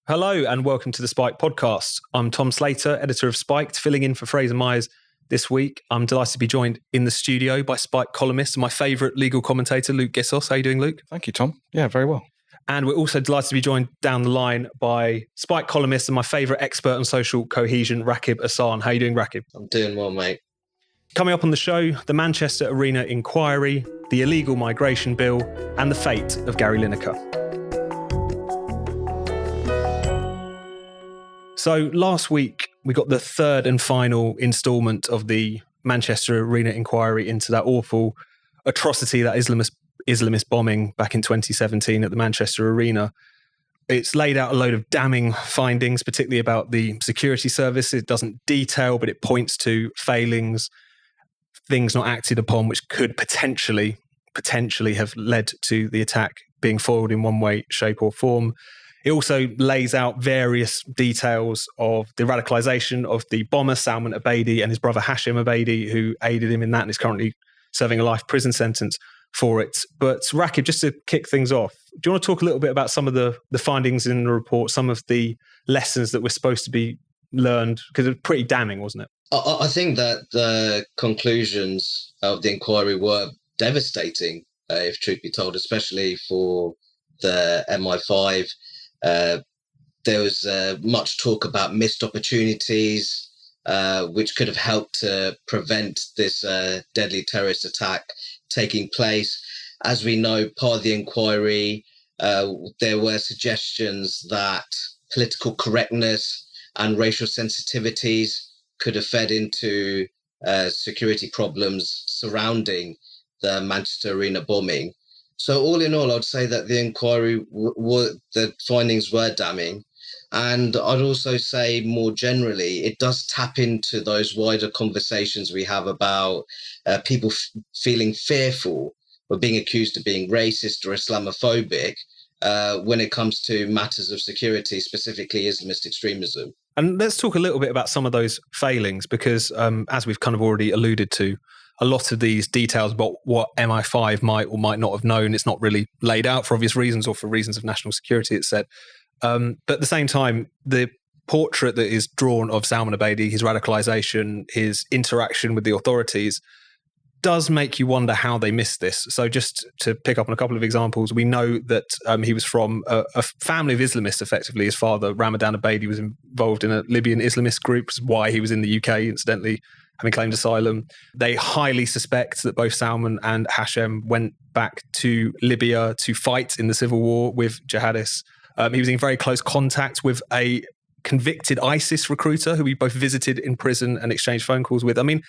Hello and welcome to the Spike podcast. I'm Tom Slater, editor of Spiked, filling in for Fraser Myers this week. I'm delighted to be joined in the studio by Spike columnist and my favourite legal commentator, Luke Gittos. How are you doing, Luke? Thank you, Tom. Yeah, very well. And we're also delighted to be joined down the line by Spike columnist and my favourite expert on social cohesion, Rakib Ehsan. How are you doing, Rakib? I'm doing well, mate. Coming up on the show, the Manchester Arena inquiry, the illegal migration bill, and the fate of Gary Lineker. So last week, we got the third and final instalment of the Manchester Arena inquiry into that awful atrocity, that Islamist bombing back in 2017 at the Manchester Arena. It's laid out a load of damning findings, particularly about the security service. It doesn't detail, but it points to failings, things not acted upon, which could potentially have led to the attack being foiled in one way, shape or form. It also lays out various details of the radicalisation of the bomber, Salman Abedi, and his brother Hashim Abedi, who aided him in that and is currently serving a life prison sentence for it. But Rakib, just to kick things off, do you want to talk a little bit about some of the findings in the report, some of the lessons that were supposed to be learned? Because it was pretty damning, wasn't it? I think that the conclusions of the inquiry were devastating, if truth be told, especially for the MI5. There was much talk about missed opportunities, which could have helped to prevent this deadly terrorist attack taking place. As we know, part of the inquiry, there were suggestions that political correctness and racial sensitivities could have fed into security problems surrounding the Manchester Arena bombing. So all in all, I'd say that the inquiry, the findings were damning. And I'd also say more generally, it does tap into those wider conversations we have about people feeling fearful of being accused of being racist or Islamophobic when it comes to matters of security, specifically Islamist extremism. And let's talk a little bit about some of those failings, because as we've kind of already alluded to, a lot of these details about what MI5 might or might not have known, it's not really laid out for obvious reasons or for reasons of national security, it's said. But at the same time, the portrait that is drawn of Salman Abedi, his radicalisation, his interaction with the authorities, does make you wonder how they missed this. So just to pick up on a couple of examples, we know that he was from a family of Islamists, effectively. His father, Ramadan Abedi, was involved in a Libyan Islamist group, which is why he was in the UK, incidentally, having claimed asylum. They highly suspect that both Salman and Hashim went back to Libya to fight in the civil war with jihadists. He was in very close contact with a convicted ISIS recruiter who we both visited in prison and exchanged phone calls with. I mean,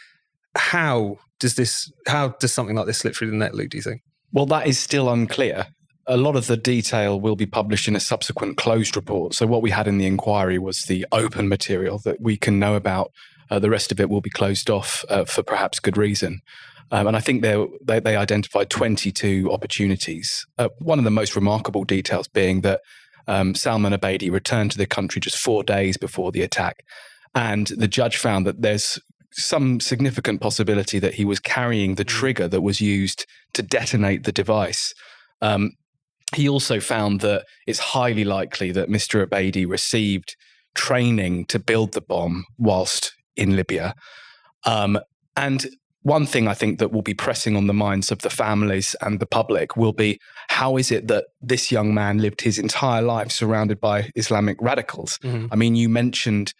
how does something like this slip through the net, Luke, do you think? Well, that is still unclear. A lot of the detail will be published in a subsequent closed report. So what we had in the inquiry was the open material that we can know about. The rest of it will be closed off for perhaps good reason. And I think they identified 22 opportunities. One of the most remarkable details being that Salman Abedi returned to the country just 4 days before the attack. And the judge found that there's some significant possibility that he was carrying the trigger that was used to detonate the device. He also found that it's highly likely that Mr. Abedi received training to build the bomb whilst in Libya. And one thing I think that will be pressing on the minds of the families and the public will be, how is it that this young man lived his entire life surrounded by Islamic radicals? Mm-hmm. I mean, you mentioned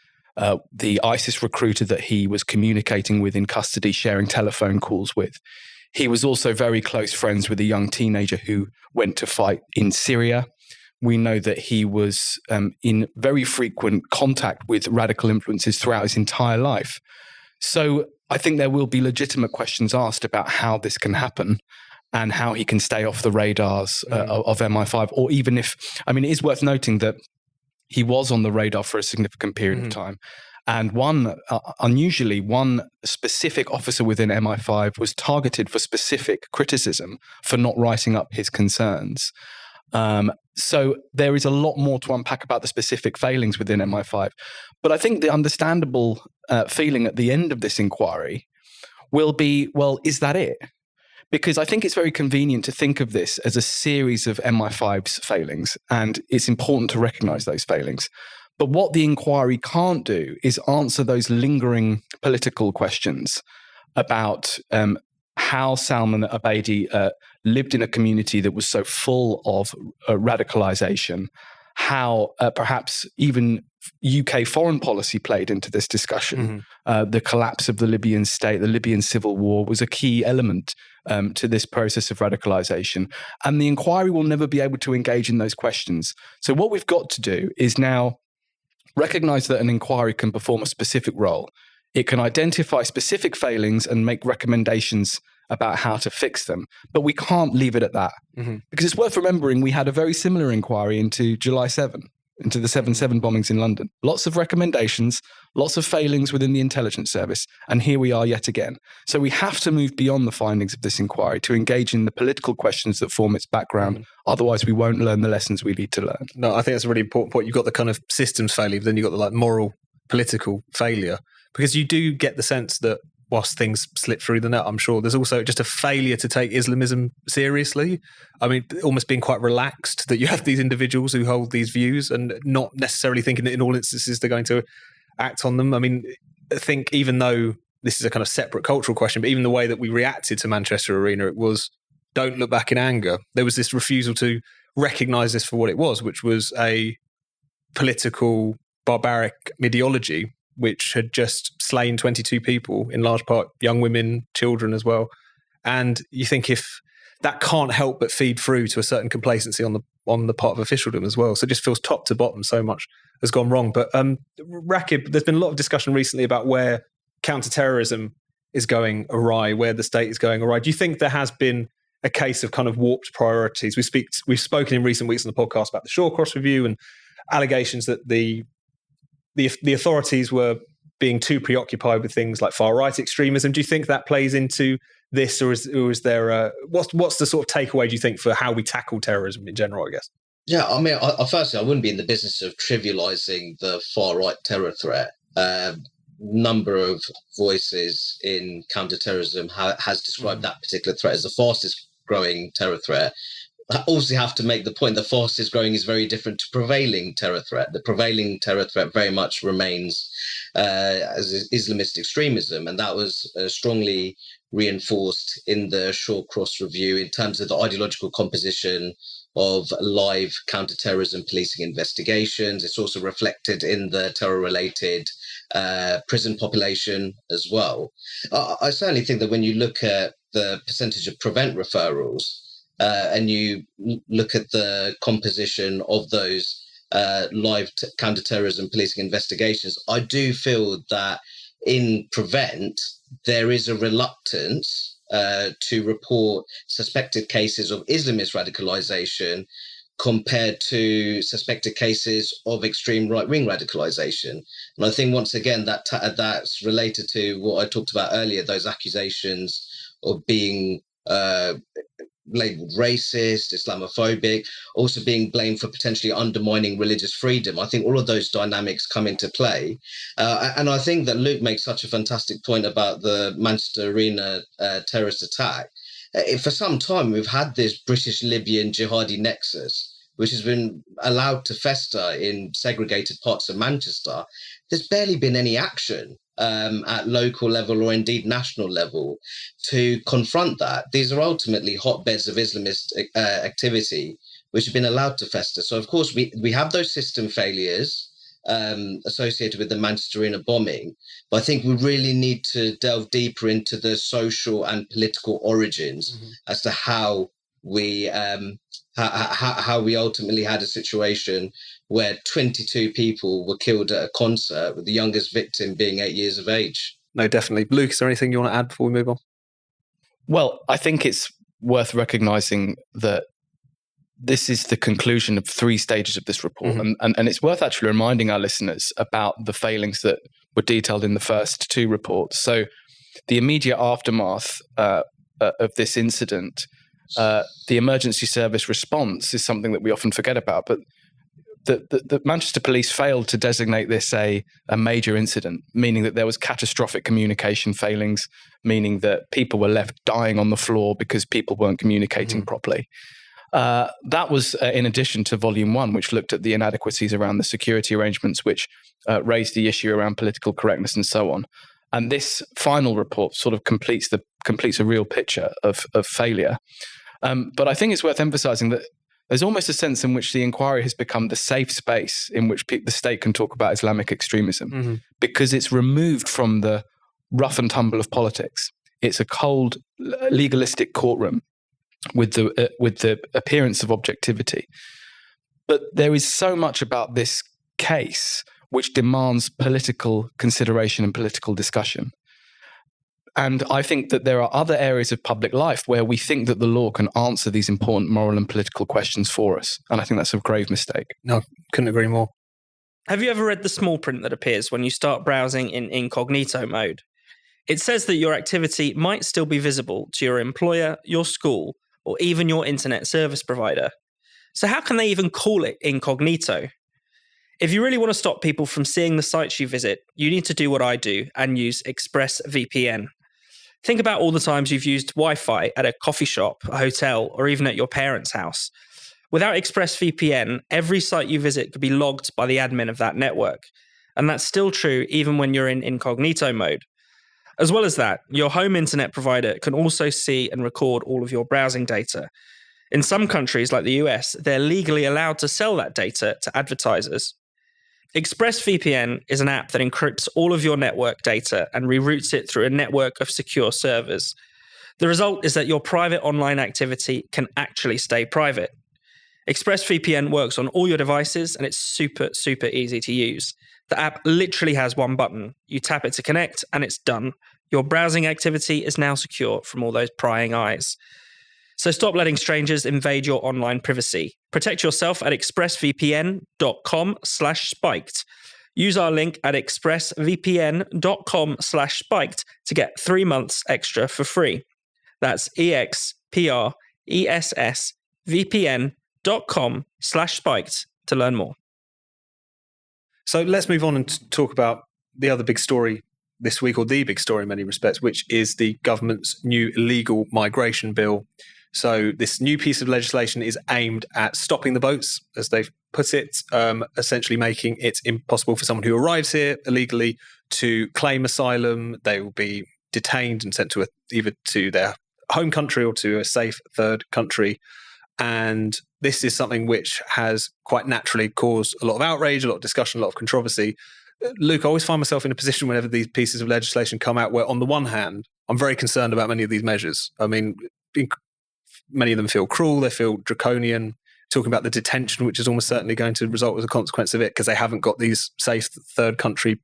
the ISIS recruiter that he was communicating with in custody, sharing telephone calls with. He was also very close friends with a young teenager who went to fight in Syria. We know that he was in very frequent contact with radical influences throughout his entire life. So I think there will be legitimate questions asked about how this can happen and how he can stay off the radars of MI5, or even if, I mean, it is worth noting that he was on the radar for a significant period of time. And unusually, one specific officer within MI5 was targeted for specific criticism for not writing up his concerns. So there is a lot more to unpack about the specific failings within MI5. But I think the understandable feeling at the end of this inquiry will be, well, is that it? because I think it's very convenient to think of this as a series of MI5's failings, and it's important to recognize those failings. But what the inquiry can't do is answer those lingering political questions about how Salman Abedi lived in a community that was so full of radicalization, how perhaps even UK foreign policy played into this discussion. The collapse of the Libyan state, the Libyan civil war was a key element to this process of radicalization. And the inquiry will never be able to engage in those questions. So what we've got to do is now recognize that an inquiry can perform a specific role. It can identify specific failings and make recommendations about how to fix them. But we can't leave it at that. Because it's worth remembering we had a very similar inquiry into July 7, into the 7/7 bombings in London. Lots of recommendations, lots of failings within the intelligence service. And here we are yet again. So we have to move beyond the findings of this inquiry to engage in the political questions that form its background. Otherwise, we won't learn the lessons we need to learn. No, I think that's a really important point. You've got the kind of systems failure, but then you've got the moral, political failure. Because you do get the sense that whilst things slip through the net, I'm sure there's also just a failure to take Islamism seriously. I mean, almost being quite relaxed that you have these individuals who hold these views and not necessarily thinking that in all instances they're going to act on them. I mean, I think even though this is a kind of separate cultural question, but even the way that we reacted to Manchester Arena, it was don't look back in anger. There was this refusal to recognise this for what it was, which was a political, barbaric ideology which had just slain 22 people, in large part young women, children as well. And you think if that can't help but feed through to a certain complacency on the part of officialdom as well. So it just feels top to bottom so much has gone wrong. But Rakib, there's been a lot of discussion recently about where counterterrorism is going awry, where the state is going awry. Do you think there has been a case of kind of warped priorities? We've spoken in recent weeks on the podcast about the Shawcross review and allegations that the authorities were being too preoccupied with things like far-right extremism. Do you think that plays into this, or is there what's the sort of takeaway, do you think, for how we tackle terrorism in general, I guess? Yeah, I mean, firstly, I wouldn't be in the business of trivializing the far-right terror threat. Number of voices in counterterrorism has described that particular threat as the fastest growing terror threat. I also have to make the point the fastest growing is very different to prevailing terror threat. The prevailing terror threat very much remains as Islamist extremism, and that was strongly reinforced in the Shawcross review in terms of the ideological composition of live counterterrorism policing investigations. It's also reflected in the terror-related prison population as well. I certainly think that when you look at the percentage of prevent referrals, and you look at the composition of those live counterterrorism policing investigations, I do feel that in prevent, there is a reluctance to report suspected cases of Islamist radicalization compared to suspected cases of extreme right-wing radicalization. And I think, once again, that's related to what I talked about earlier, those accusations of being labeled racist, Islamophobic, also being blamed for potentially undermining religious freedom. I think all of those dynamics come into play. And I think that Luke makes such a fantastic point about the Manchester Arena terrorist attack. For some time, we've had this British-Libyan jihadi nexus, which has been allowed to fester in segregated parts of Manchester. There's barely been any action at local level or indeed national level to confront that. These are ultimately hotbeds of Islamist activity which have been allowed to fester. So, of course, we have those system failures associated with the Manchester Arena bombing, but I think we really need to delve deeper into the social and political origins as to how we ultimately had a situation where 22 people were killed at a concert, with the youngest victim being 8 years of age. No, definitely. Luke, is there anything you want to add before we move on? Well, I think it's worth recognizing that this is the conclusion of 3 stages of this report. And it's worth actually reminding our listeners about the failings that were detailed in the first 2 reports. So the immediate aftermath of this incident, the emergency service response is something that we often forget about. But the Manchester police failed to designate this a major incident, meaning that there was catastrophic communication failings, meaning that people were left dying on the floor because people weren't communicating properly. That was in addition to Volume 1, which looked at the inadequacies around the security arrangements, which raised the issue around political correctness and so on. And this final report sort of completes a real picture of failure. But I think it's worth emphasizing that there's almost a sense in which the inquiry has become the safe space in which the state can talk about Islamic extremism, because it's removed from the rough and tumble of politics. It's a cold, legalistic courtroom with the appearance of objectivity. But there is so much about this case which demands political consideration and political discussion. And I think that there are other areas of public life where we think that the law can answer these important moral and political questions for us. And I think that's a grave mistake. No, couldn't agree more. Have you ever read the small print that appears when you start browsing in incognito mode? It says that your activity might still be visible to your employer, your school, or even your internet service provider. So how can they even call it incognito? If you really want to stop people from seeing the sites you visit, you need to do what I do and use ExpressVPN. Think about all the times you've used Wi-Fi at a coffee shop, a hotel, or even at your parents' house. Without ExpressVPN, every site you visit could be logged by the admin of that network. And that's still true even when you're in incognito mode. As well as that, your home internet provider can also see and record all of your browsing data. In some countries, like the US, they're legally allowed to sell that data to advertisers. ExpressVPN is an app that encrypts all of your network data and reroutes it through a network of secure servers. The result is that your private online activity can actually stay private. ExpressVPN works on all your devices and it's super, super easy to use. The app literally has one button. You tap it to connect and it's done. Your browsing activity is now secure from all those prying eyes. So stop letting strangers invade your online privacy. Protect yourself at expressvpn.com/spiked. Use our link at expressvpn.com/spiked to get 3 months extra for free. That's expressvpn.com/spiked to learn more. So let's move on and talk about the other big story this week, or the big story in many respects, which is the government's new illegal migration bill. So this new piece of legislation is aimed at stopping the boats, as they've put it, essentially making it impossible for someone who arrives here illegally to claim asylum. They will be detained and sent to either to their home country or to a safe third country. And this is something which has quite naturally caused a lot of outrage, a lot of discussion, a lot of controversy. Luke, I always find myself in a position whenever these pieces of legislation come out where, on the one hand, I'm very concerned about many of these measures. I mean, many of them feel cruel, they feel draconian, talking about the detention, which is almost certainly going to result as a consequence of it because they haven't got these safe third country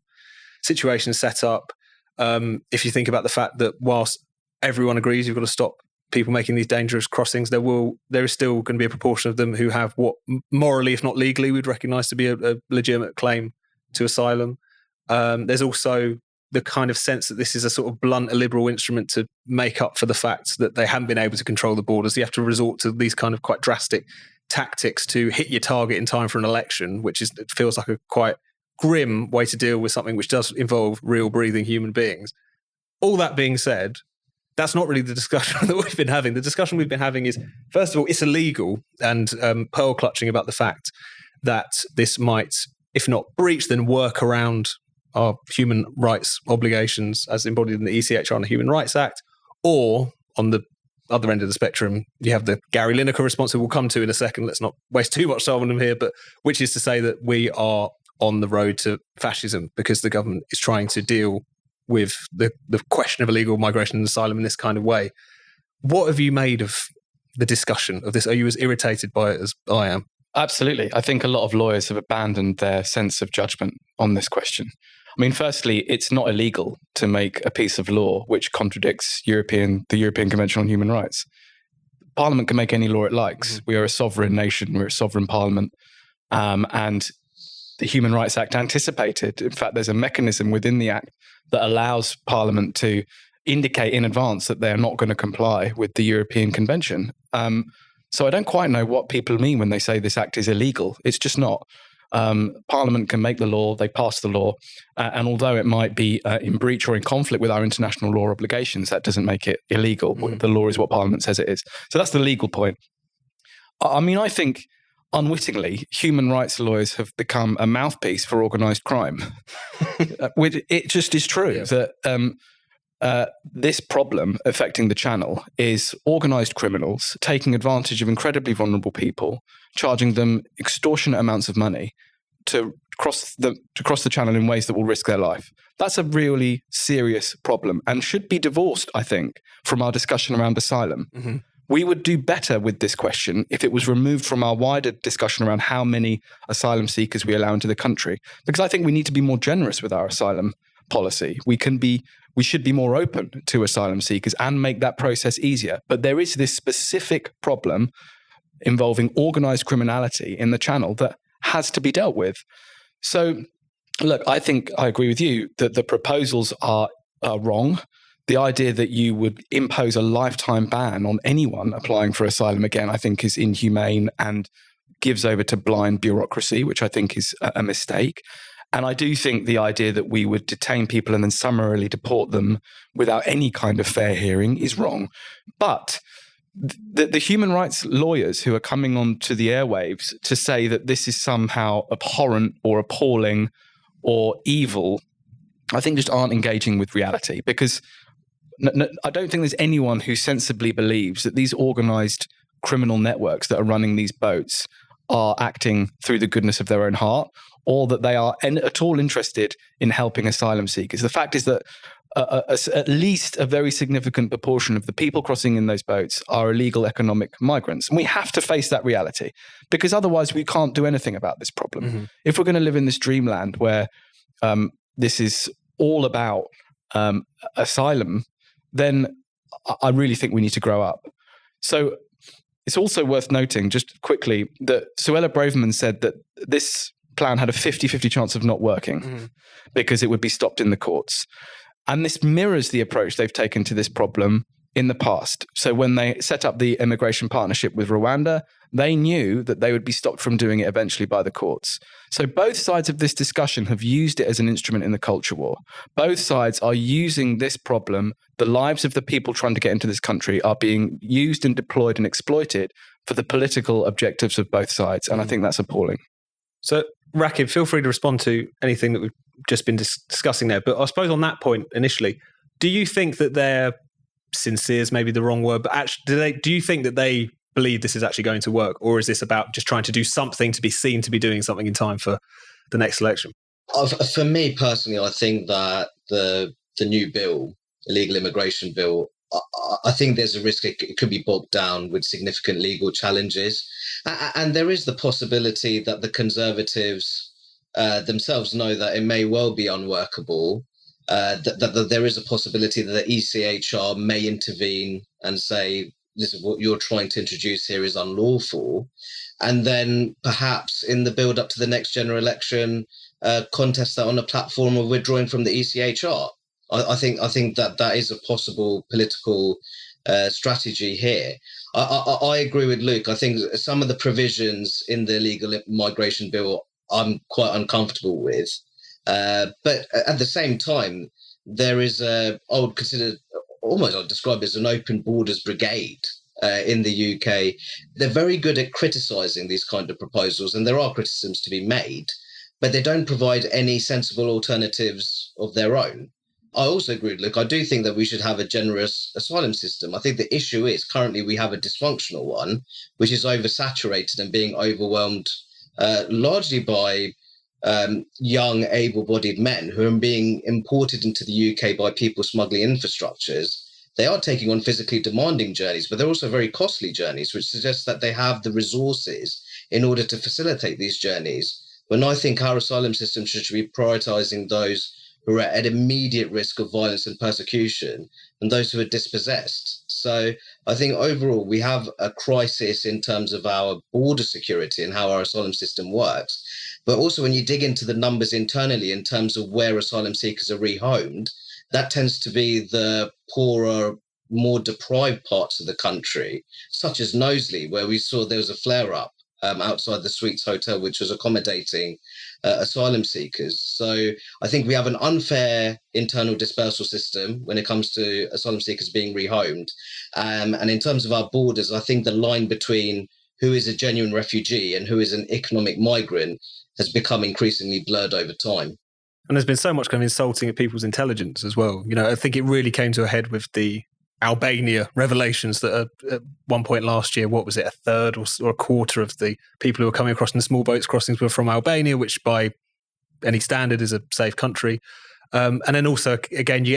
situations set up. If you think about the fact that whilst everyone agrees you've got to stop people making these dangerous crossings, there is still going to be a proportion of them who have what morally, if not legally, we'd recognise to be a legitimate claim to asylum. There's also the kind of sense that this is a sort of blunt, illiberal instrument to make up for the fact that they haven't been able to control the borders. You have to resort to these kind of quite drastic tactics to hit your target in time for an election, it feels like a quite grim way to deal with something which does involve real breathing human beings. All that being said, that's not really the discussion that we've been having. The discussion we've been having is, first of all, it's illegal and pearl clutching about the fact that this might, if not breach, then work around our human rights obligations as embodied in the ECHR and the Human Rights Act, or on the other end of the spectrum, you have the Gary Lineker response, who we'll come to in a second. Let's not waste too much time on him here, but which is to say that we are on the road to fascism because the government is trying to deal with the question of illegal migration and asylum in this kind of way. What have you made of the discussion of this? Are you as irritated by it as I am? Absolutely. I think a lot of lawyers have abandoned their sense of judgment on this question. I mean, firstly, it's not illegal to make a piece of law which contradicts the European Convention on Human Rights. Parliament can make any law it likes. We are a sovereign nation. We're a sovereign parliament. And the Human Rights Act anticipated. In fact, there's a mechanism within the Act that allows Parliament to indicate in advance that they are not going to comply with the European Convention. So I don't quite know what people mean when they say this Act is illegal. It's just not. Parliament can make the law, they pass the law, and although it might be in breach or in conflict with our international law obligations, that doesn't make it illegal. The law is what Parliament says it is. So that's the legal point. I mean, I think unwittingly, human rights lawyers have become a mouthpiece for organised crime. It just is true that this problem affecting the channel is organised criminals taking advantage of incredibly vulnerable people, charging them extortionate amounts of money to cross the channel in ways that will risk their life. That's a really serious problem and should be divorced, I think, from our discussion around asylum. Mm-hmm. We would do better with this question if it was removed from our wider discussion around how many asylum seekers we allow into the country, because I think we need to be more generous with our asylum policy. We should be more open to asylum seekers and make that process easier. But there is this specific problem involving organised criminality in the channel that has to be dealt with. So, look, I think I agree with you that the proposals are wrong. The idea that you would impose a lifetime ban on anyone applying for asylum again, I think is inhumane and gives over to blind bureaucracy, which I think is a mistake. And I do think the idea that we would detain people and then summarily deport them without any kind of fair hearing is wrong. But the human rights lawyers who are coming onto the airwaves to say that this is somehow abhorrent or appalling or evil, I think just aren't engaging with reality, because I don't think there's anyone who sensibly believes that these organised criminal networks that are running these boats are acting through the goodness of their own heart, or that they are at all interested in helping asylum seekers. The fact is that at least a very significant proportion of the people crossing in those boats are illegal economic migrants. And we have to face that reality, because otherwise we can't do anything about this problem. Mm-hmm. If we're going to live in this dreamland where this is all about asylum, then I really think we need to grow up. So it's also worth noting, just quickly, that Suella Braverman said that this plan had a 50-50 chance of not working because it would be stopped in the courts. And this mirrors the approach they've taken to this problem in the past. So when they set up the immigration partnership with Rwanda, they knew that they would be stopped from doing it eventually by the courts. So both sides of this discussion have used it as an instrument in the culture war. Both sides are using this problem. The lives of the people trying to get into this country are being used and deployed and exploited for the political objectives of both sides. And I think that's appalling. So, Rakib, feel free to respond to anything that we've just been discussing there. But I suppose on that point initially, do you think that they're sincere is maybe the wrong word, but actually, do you think that they believe this is actually going to work? Or is this about just trying to do something to be seen to be doing something in time for the next election? For me personally, I think that the new bill, illegal immigration bill, I think there's a risk it could be bogged down with significant legal challenges. And there is the possibility that the Conservatives themselves know that it may well be unworkable, that there is a possibility that the ECHR may intervene and say, this is what you're trying to introduce here is unlawful. And then perhaps in the build up to the next general election, contest that on a platform of withdrawing from the ECHR. I think that is a possible political strategy here. I agree with Luke. I think some of the provisions in the illegal migration bill I'm quite uncomfortable with. But at the same time, there is I would consider, almost I'd describe it as an open borders brigade in the UK. They're very good at criticising these kind of proposals, and there are criticisms to be made, but they don't provide any sensible alternatives of their own. I also agree with Luke. I do think that we should have a generous asylum system. I think the issue is currently we have a dysfunctional one, which is oversaturated and being overwhelmed largely by young, able-bodied men who are being imported into the UK by people smuggling infrastructures. They are taking on physically demanding journeys, but they're also very costly journeys, which suggests that they have the resources in order to facilitate these journeys. When I think our asylum system should be prioritising those who are at immediate risk of violence and persecution and those who are dispossessed. So I think overall we have a crisis in terms of our border security and how our asylum system works. But also when you dig into the numbers internally in terms of where asylum seekers are rehomed, that tends to be the poorer, more deprived parts of the country, such as Knowsley, where we saw there was a flare-up outside the Suites Hotel, which was accommodating asylum seekers. So I think we have an unfair internal dispersal system when it comes to asylum seekers being rehomed. And in terms of our borders, I think the line between who is a genuine refugee and who is an economic migrant has become increasingly blurred over time. And there's been so much kind of insulting of people's intelligence as well. I think it really came to a head with the Albania revelations that at one point last year, what was it, a third or a quarter of the people who were coming across in the small boats crossings were from Albania, which by any standard is a safe country. And then also, again, you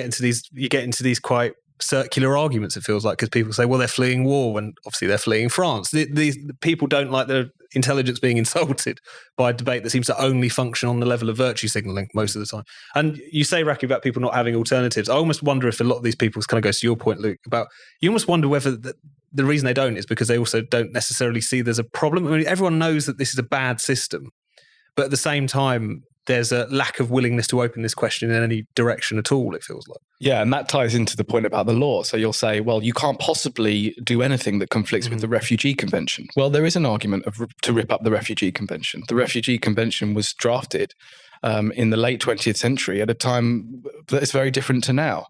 get into these quite circular arguments, it feels like, because people say, well, they're fleeing war when obviously they're fleeing France. The people don't like their intelligence being insulted by a debate that seems to only function on the level of virtue signaling most of the time. And you say, Rakib, about people not having alternatives. I almost wonder if a lot of these people, kind of goes to your point, Luke, about you almost wonder whether the reason they don't is because they also don't necessarily see there's a problem. I mean, everyone knows that this is a bad system, but at the same time, there's a lack of willingness to open this question in any direction at all, it feels like. Yeah, and that ties into the point about the law. So you'll say, well, you can't possibly do anything that conflicts with the Refugee Convention. Well, there is an argument to rip up the Refugee Convention. The Refugee Convention was drafted in the late 20th century at a time that is very different to now.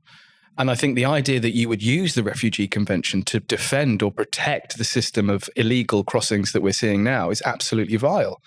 And I think the idea that you would use the Refugee Convention to defend or protect the system of illegal crossings that we're seeing now is absolutely vile.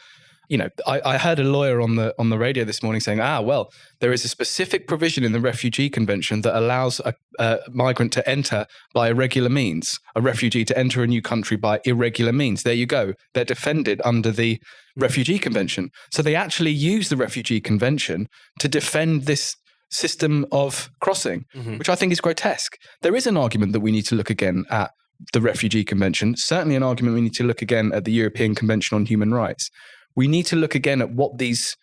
I heard a lawyer on the radio this morning saying, well, there is a specific provision in the Refugee Convention that allows a migrant to enter by irregular means, a refugee to enter a new country by irregular means. There you go. They're defended under the Refugee Convention. So they actually use the Refugee Convention to defend this system of crossing, which I think is grotesque. There is an argument that we need to look again at the Refugee Convention, certainly an argument we need to look again at the European Convention on Human Rights. We need to look again at what these,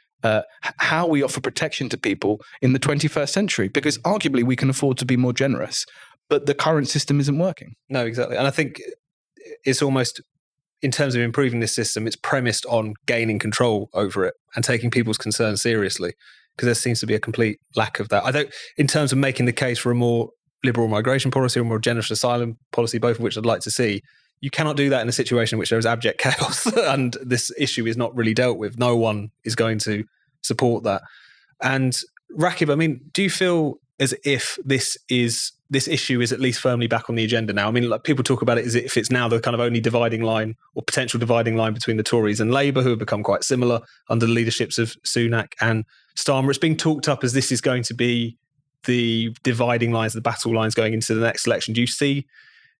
how we offer protection to people in the 21st century, because arguably we can afford to be more generous, but the current system isn't working. No, exactly. And I think it's almost, in terms of improving this system, it's premised on gaining control over it and taking people's concerns seriously, because there seems to be a complete lack of that. In terms of making the case for a more liberal migration policy or more generous asylum policy, both of which I'd like to see, you cannot do that in a situation in which there is abject chaos and this issue is not really dealt with. No one is going to support that. And Rakib, I mean, do you feel as if this issue is at least firmly back on the agenda now? I mean, like, people talk about it as if it's now the kind of only dividing line or potential dividing line between the Tories and Labour, who have become quite similar under the leaderships of Sunak and Starmer. It's being talked up as this is going to be the dividing lines, the battle lines going into the next election. Do you see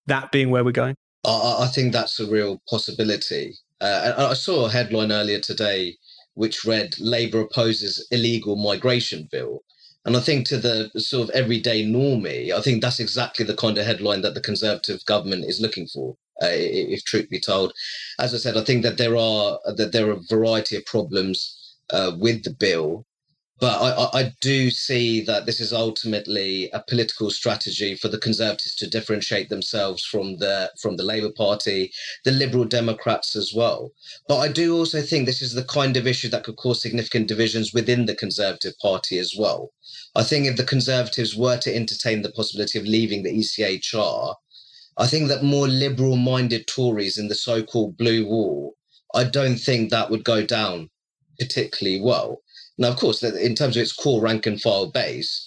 that being where we're going? I think that's a real possibility. And I saw a headline earlier today which read, Labour opposes illegal migration bill. And I think to the sort of everyday normie, I think that's exactly the kind of headline that the Conservative government is looking for, if truth be told. As I said, I think that there are a variety of problems with the bill. But I do see that this is ultimately a political strategy for the Conservatives to differentiate themselves from the Labour Party, the Liberal Democrats as well. But I do also think this is the kind of issue that could cause significant divisions within the Conservative Party as well. I think if the Conservatives were to entertain the possibility of leaving the ECHR, I think that more liberal-minded Tories in the so-called blue wall, I don't think that would go down particularly well. Now, of course, in terms of its core rank and file base,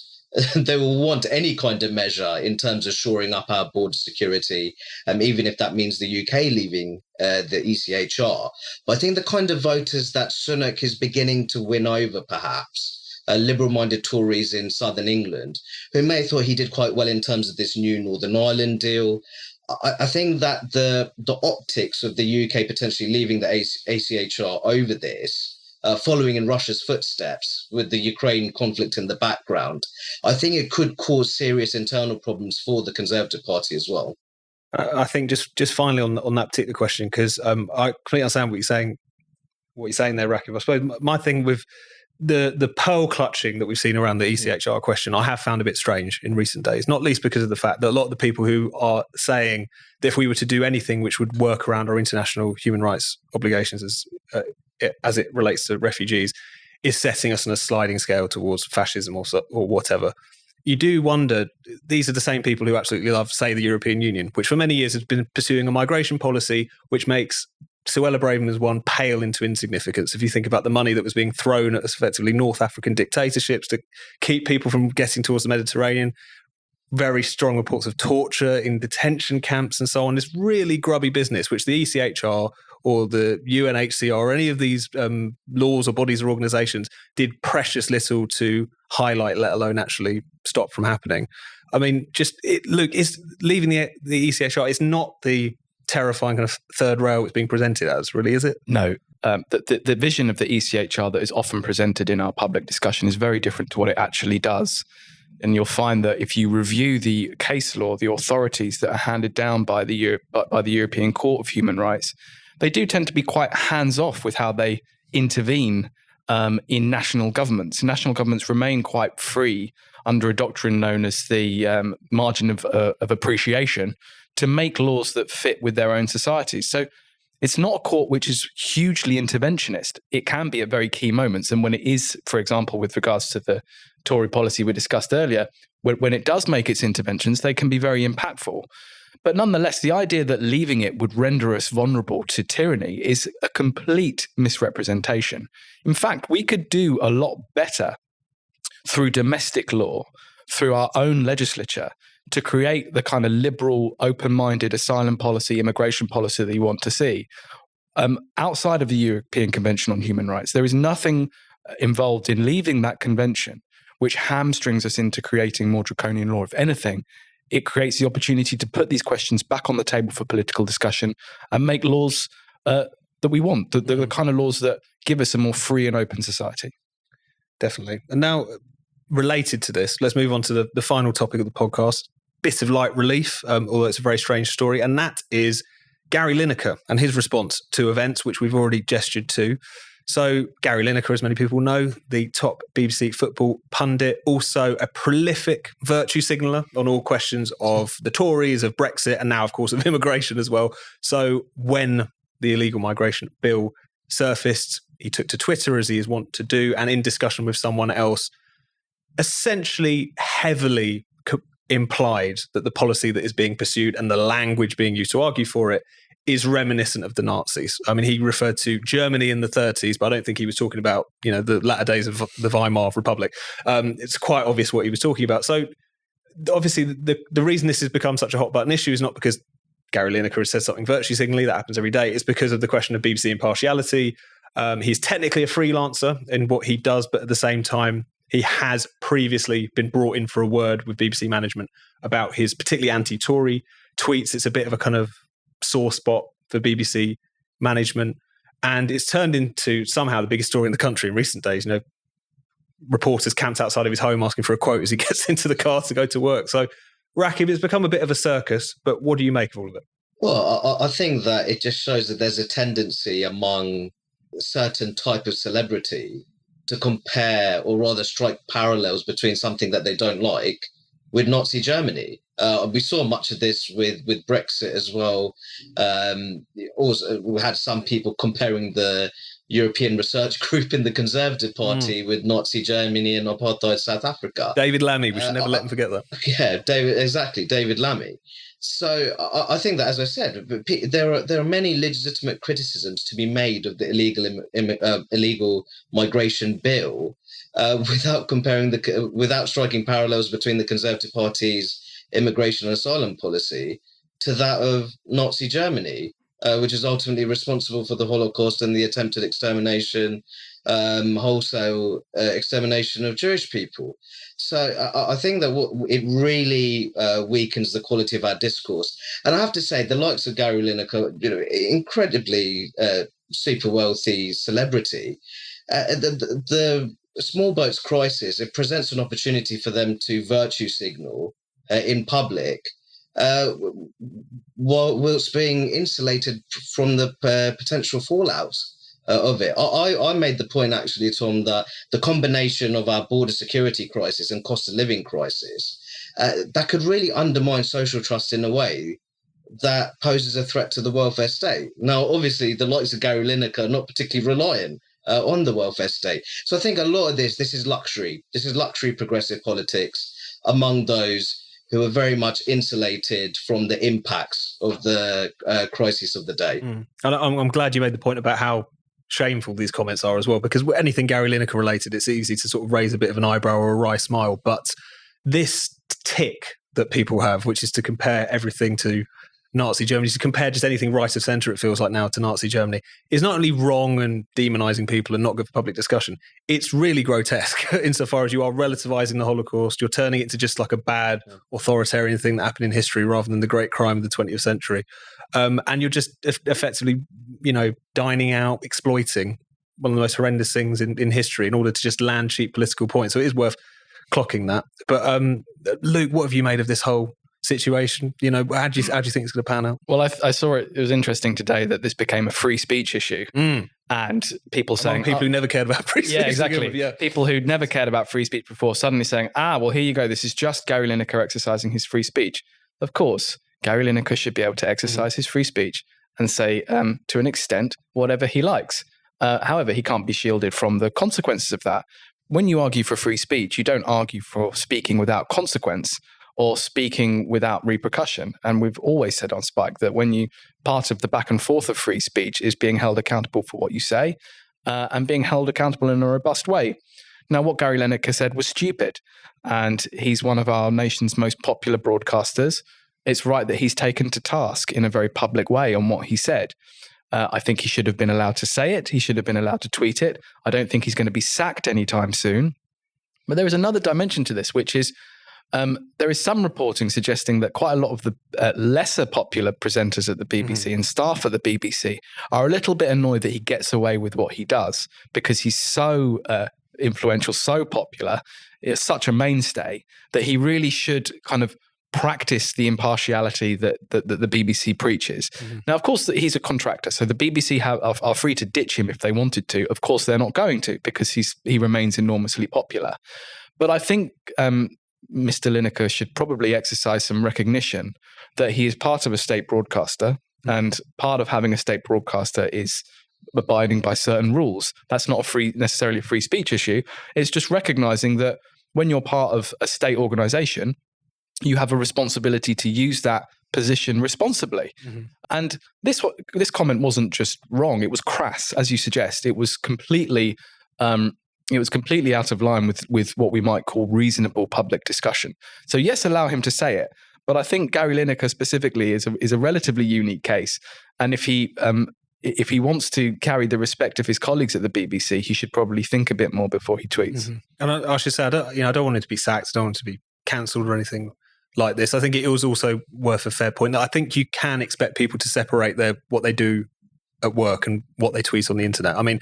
they will want any kind of measure in terms of shoring up our border security, even if that means the UK leaving the ECHR. But I think the kind of voters that Sunak is beginning to win over, perhaps, liberal-minded Tories in southern England, who may have thought he did quite well in terms of this new Northern Ireland deal. I think that the optics of the UK potentially leaving the ECHR over this, following in Russia's footsteps with the Ukraine conflict in the background, I think it could cause serious internal problems for the Conservative Party as well. I think just finally on that particular question, because I completely understand what you're saying there, Rakib. I suppose my thing with the pearl clutching that we've seen around the ECHR question, I have found a bit strange in recent days, not least because of the fact that a lot of the people who are saying that if we were to do anything which would work around our international human rights obligations as it relates to refugees, is setting us on a sliding scale towards fascism or whatever. You do wonder, these are the same people who absolutely love, say, the European Union, which for many years has been pursuing a migration policy which makes Suella Braverman's one pale into insignificance. If you think about the money that was being thrown at effectively North African dictatorships to keep people from getting towards the Mediterranean, very strong reports of torture in detention camps and so on. This really grubby business, which the ECHR or the UNHCR or any of these laws or bodies or organizations did precious little to highlight, let alone actually stop from happening. I mean, it's leaving the ECHR is not the terrifying kind of third rail it's being presented as, really, is it? No. The vision of the ECHR that is often presented in our public discussion is very different to what it actually does. And you'll find that if you review the case law, the authorities that are handed down by the European Court of Human Rights, they do tend to be quite hands-off with how they intervene in national governments. National governments remain quite free under a doctrine known as the margin of appreciation to make laws that fit with their own societies. So it's not a court which is hugely interventionist. It can be at very key moments. And when it is, for example, with regards to the Tory policy we discussed earlier, when it does make its interventions, they can be very impactful. But nonetheless, the idea that leaving it would render us vulnerable to tyranny is a complete misrepresentation. In fact, we could do a lot better through domestic law, through our own legislature, to create the kind of liberal, open-minded asylum policy, immigration policy that you want to see. Outside of the European Convention on Human Rights, there is nothing involved in leaving that convention which hamstrings us into creating more draconian law. If anything, it creates the opportunity to put these questions back on the table for political discussion and make laws that we want, the kind of laws that give us a more free and open society. Definitely. And now, related to this, let's move on to the final topic of the podcast. Bit of light relief, although it's a very strange story, and that is Gary Lineker and his response to events, which we've already gestured to. So Gary Lineker, as many people know, the top BBC football pundit, also a prolific virtue signaller on all questions of the Tories, of Brexit, and now, of course, of immigration as well. So when the illegal migration bill surfaced, he took to Twitter, as he is wont to do, and in discussion with someone else, essentially heavily implied that the policy that is being pursued and the language being used to argue for it is reminiscent of the Nazis. I mean, he referred to Germany in the 30s, but I don't think he was talking about, the latter days of the Weimar Republic. It's quite obvious what he was talking about. So obviously the reason this has become such a hot button issue is not because Gary Lineker has said something virtue signally, that happens every day. It's because of the question of BBC impartiality. He's technically a freelancer in what he does, but at the same time, he has previously been brought in for a word with BBC management about his particularly anti-Tory tweets. It's a bit of a kind of sore spot for BBC management. And it's turned into somehow the biggest story in the country in recent days. Reporters camped outside of his home asking for a quote as he gets into the car to go to work. So Rakib, it's become a bit of a circus, but what do you make of all of it? Well, I think that it just shows that there's a tendency among a certain type of celebrity to compare or rather strike parallels between something that they don't like with Nazi Germany. We saw much of this with Brexit as well. Also, we had some people comparing the European Research Group in the Conservative Party with Nazi Germany and apartheid South Africa. David Lammy, we should never let him forget that. Yeah, David Lammy. So I think that, as I said, there are many legitimate criticisms to be made of the illegal migration bill, without striking parallels between the Conservative Party's immigration and asylum policy to that of Nazi Germany, which is ultimately responsible for the Holocaust and the attempted extermination, wholesale extermination of Jewish people. So I think that it really weakens the quality of our discourse. And I have to say, the likes of Gary Lineker, incredibly super wealthy celebrity, the small boats crisis, it presents an opportunity for them to virtue signal in public, whilst being insulated from the potential fallouts of it. I made the point, actually, Tom, that the combination of our border security crisis and cost of living crisis, that could really undermine social trust in a way that poses a threat to the welfare state. Now, obviously, the likes of Gary Lineker are not particularly reliant on the welfare state. So I think a lot of this is luxury. This is luxury progressive politics among those who are very much insulated from the impacts of the crisis of the day. And I'm glad you made the point about how shameful these comments are as well, because anything Gary Lineker related, it's easy to sort of raise a bit of an eyebrow or a wry smile. But this tick that people have, which is to compare everything to Nazi Germany, to compare just anything right of centre, it feels like now, to Nazi Germany, is not only wrong and demonising people and not good for public discussion, it's really grotesque insofar as you are relativising the Holocaust, you're turning it to just like a bad authoritarian thing that happened in history rather than the great crime of the 20th century. And you're just effectively, dining out, exploiting one of the most horrendous things in history in order to just land cheap political points. So it is worth clocking that. But Luke, what have you made of this whole situation? How do you think it's going to pan out? Well, I saw it. It was interesting today that this became a free speech issue, and people saying people who never cared about free speech. Yeah, exactly. People who'd never cared about free speech before suddenly saying, well, here you go. This is just Gary Lineker exercising his free speech. Of course, Gary Lineker should be able to exercise his free speech and say, to an extent, whatever he likes. However, he can't be shielded from the consequences of that. When you argue for free speech, you don't argue for speaking without consequence or speaking without repercussion. And we've always said on Spike that part of the back and forth of free speech is being held accountable for what you say and being held accountable in a robust way. Now, what Gary Lineker said was stupid, and he's one of our nation's most popular broadcasters. It's right that he's taken to task in a very public way on what he said. I think he should have been allowed to say it. He should have been allowed to tweet it. I don't think he's going to be sacked anytime soon. But there is another dimension to this, which is there is some reporting suggesting that quite a lot of the lesser popular presenters at the BBC and staff at the BBC are a little bit annoyed that he gets away with what he does because he's so influential, so popular, it's such a mainstay that he really should kind of practice the impartiality that the BBC preaches. Now, of course, he's a contractor, so the BBC are free to ditch him if they wanted to. Of course, they're not going to because he remains enormously popular. But I think Mr. Lineker should probably exercise some recognition that he is part of a state broadcaster, and part of having a state broadcaster is abiding by certain rules. That's not necessarily a free speech issue. It's just recognizing that when you're part of a state organization, you have a responsibility to use that position responsibly. And this comment wasn't just wrong; it was crass, as you suggest. It was completely out of line with what we might call reasonable public discussion. So yes, allow him to say it, but I think Gary Lineker specifically is a relatively unique case. And if he wants to carry the respect of his colleagues at the BBC, he should probably think a bit more before he tweets. And I should say, I don't want him to be sacked. I don't want him to be cancelled or anything like this. I think it was also worth a fair point that I think you can expect people to separate what they do at work and what they tweet on the internet. I mean,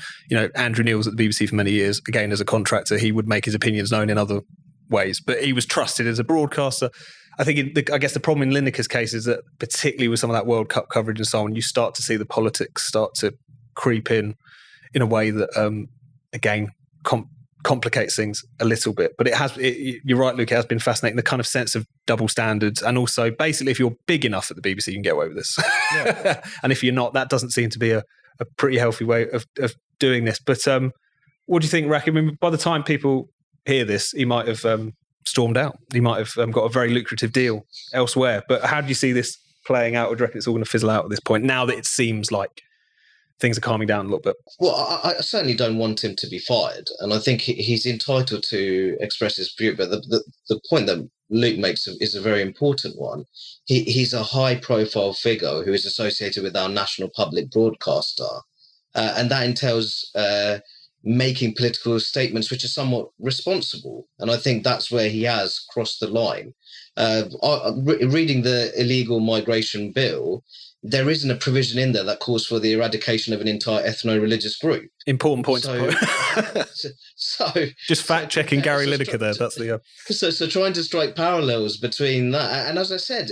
Andrew Neil was at the BBC for many years. Again, as a contractor, he would make his opinions known in other ways, but he was trusted as a broadcaster. I think, I guess the problem in Lineker's case is that particularly with some of that World Cup coverage and so on, you start to see the politics start to creep in a way that, again, complicates things a little bit. But you're right, Luke, it has been fascinating, the kind of sense of double standards. And also, basically, if you're big enough at the BBC, you can get away with this. Yeah. And if you're not, that doesn't seem to be a pretty healthy way of doing this. But what do you think, Rakib? I mean, by the time people hear this, he might have stormed out. He might have got a very lucrative deal elsewhere. But how do you see this playing out? Or do you reckon it's all going to fizzle out at this point, now that it seems like things are calming down a little bit? Well, I certainly don't want him to be fired, and I think he's entitled to express his view. But the point that Luke makes is a very important one. He's a high-profile figure who is associated with our national public broadcaster, and that entails making political statements which are somewhat responsible. And I think that's where he has crossed the line. Reading the illegal migration bill, there isn't a provision in there that calls for the eradication of an entire ethno-religious group. Important point. So just fact-checking Gary Lineker there. That's the So trying to strike parallels between that, and as I said,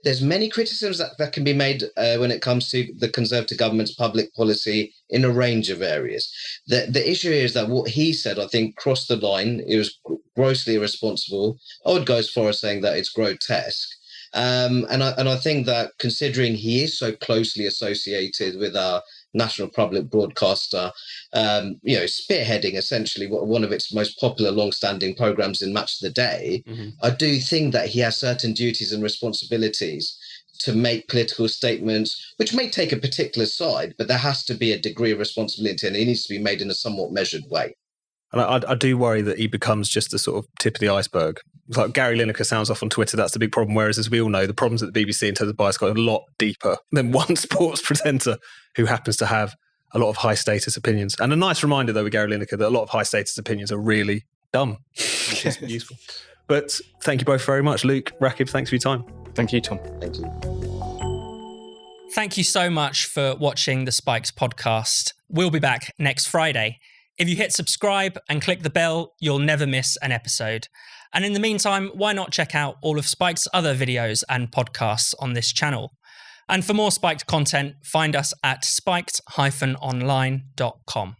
there's many criticisms that can be made when it comes to the Conservative government's public policy in a range of areas. The issue is that what he said, I think, crossed the line. It was grossly irresponsible. I would go as far as saying that it's grotesque. And I think that considering he is so closely associated with our national public broadcaster, spearheading essentially one of its most popular long-standing programs in Match of the Day, I do think that he has certain duties and responsibilities to make political statements, which may take a particular side, but there has to be a degree of responsibility, and it needs to be made in a somewhat measured way. And I do worry that he becomes just the sort of tip of the iceberg. It's like Gary Lineker sounds off on Twitter, that's the big problem. Whereas, as we all know, the problems at the BBC in terms of bias go a lot deeper than one sports presenter who happens to have a lot of high status opinions. And a nice reminder, though, with Gary Lineker, that a lot of high status opinions are really dumb, which is useful. But thank you both very much. Luke, Rakib, thanks for your time. Thank you, Tom. Thank you. Thank you so much for watching the Spikes podcast. We'll be back next Friday. If you hit subscribe and click the bell, you'll never miss an episode. And in the meantime, why not check out all of Spike's other videos and podcasts on this channel? And for more Spiked content, find us at spiked-online.com.